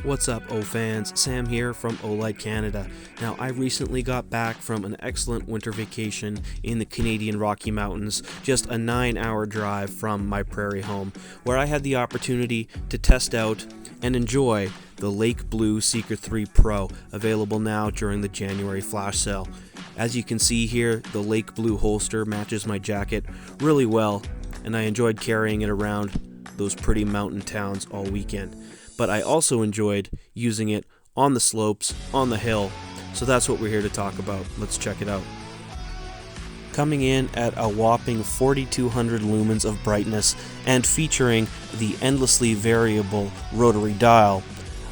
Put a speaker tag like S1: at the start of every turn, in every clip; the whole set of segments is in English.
S1: What's up, O fans? Sam here from Olight, Canada. Now, I recently got back from an excellent winter vacation in the Canadian Rocky Mountains, just a 9-hour drive from my prairie home, where I had the opportunity to test out and enjoy the Lake Blue Seeker 3 Pro, available now during the January flash sale. As you can see here, the Lake Blue holster matches my jacket really well, and I enjoyed carrying it around those pretty mountain towns all weekend. But I also enjoyed using it on the slopes, on the hill, so that's what we're here to talk about. Let's check it out. Coming in at a whopping 4200 lumens of brightness and featuring the endlessly variable rotary dial,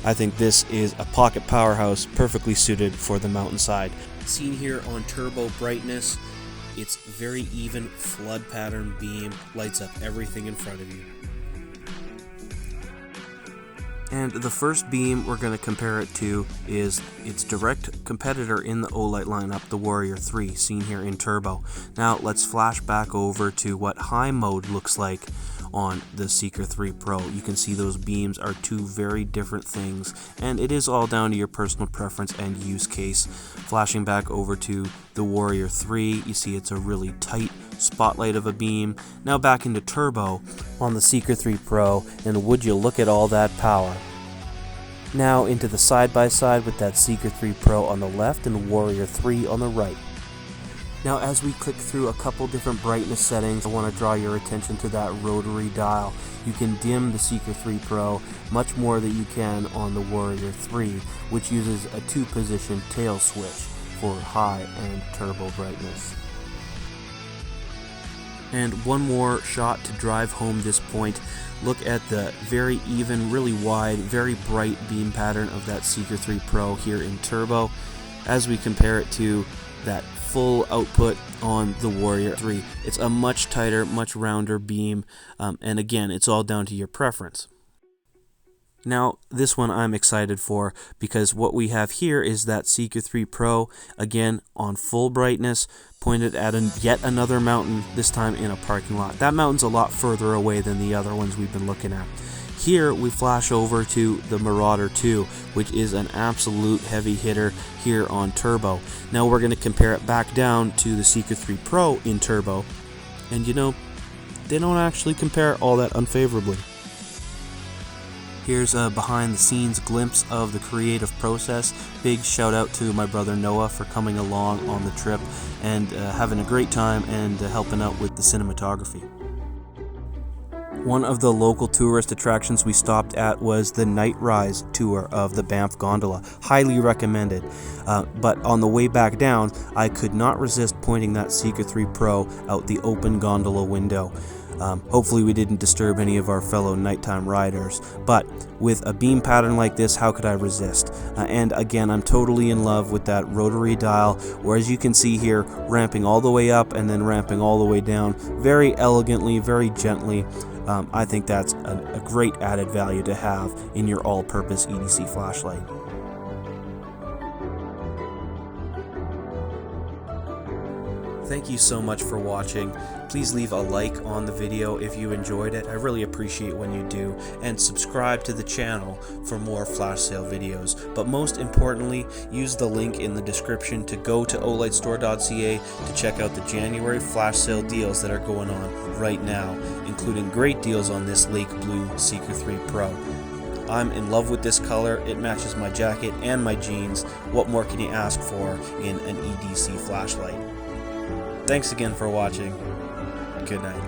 S1: I think this is a pocket powerhouse perfectly suited for the mountainside. Seen here on turbo brightness, its very even flood pattern beam lights up everything in front of you. And the first beam we're going to compare it to is its direct competitor in the Olight lineup, the Warrior 3, seen here in turbo. Now let's flash back over to what high mode looks like on the Seeker 3 Pro. You can see those beams are two very different things, and it is all down to your personal preference and use case. Flashing back over to the Warrior 3, you see it's a really tight spotlight of a beam. Now back into turbo on the Seeker 3 Pro, and would you look at all that power. Now into the side-by-side with that Seeker 3 Pro on the left and Warrior 3 on the right. Now as we click through a couple different brightness settings, I want to draw your attention to that rotary dial. You can dim the Seeker 3 Pro much more than you can on the Warrior 3, which uses a 2-position tail switch for high and turbo brightness. And one more shot to drive home this point. Look at the very even, really wide, very bright beam pattern of that Seeker 3 Pro here in turbo as we compare it to that full output on the Warrior 3. It's a much tighter, much rounder beam, and again, it's all down to your preference. Now, this one I'm excited for because what we have here is that Seeker 3 Pro, again on full brightness, pointed at yet another mountain, this time in a parking lot. That mountain's a lot further away than the other ones we've been looking at. Here we flash over to the Marauder 2, which is an absolute heavy hitter here on turbo. Now we're going to compare it back down to the Seeker 3 Pro in turbo, and you know, they don't actually compare all that unfavorably. Here's a behind-the-scenes glimpse of the creative process. Big shout out to my brother Noah for coming along on the trip and having a great time and helping out with the cinematography. One of the local tourist attractions we stopped at was the Night Rise tour of the Banff Gondola. Highly recommended. But on the way back down, I could not resist pointing that Seeker 3 Pro out the open gondola window. Hopefully we didn't disturb any of our fellow nighttime riders, but with a beam pattern like this, how could I resist? And again, I'm totally in love with that rotary dial, where as you can see here, ramping all the way up and then ramping all the way down, very elegantly, very gently. I think that's a great added value to have in your all-purpose EDC flashlight. Thank you so much for watching. Please leave a like on the video if you enjoyed it. I really appreciate when you do. And subscribe to the channel for more flash sale videos. But most importantly, use the link in the description to go to olightstore.ca to check out the January flash sale deals that are going on right now, including great deals on this Lake Blue Seeker 3 Pro. I'm in love with this color. It matches my jacket and my jeans. What more can you ask for in an EDC flashlight? Thanks again for watching. Good night.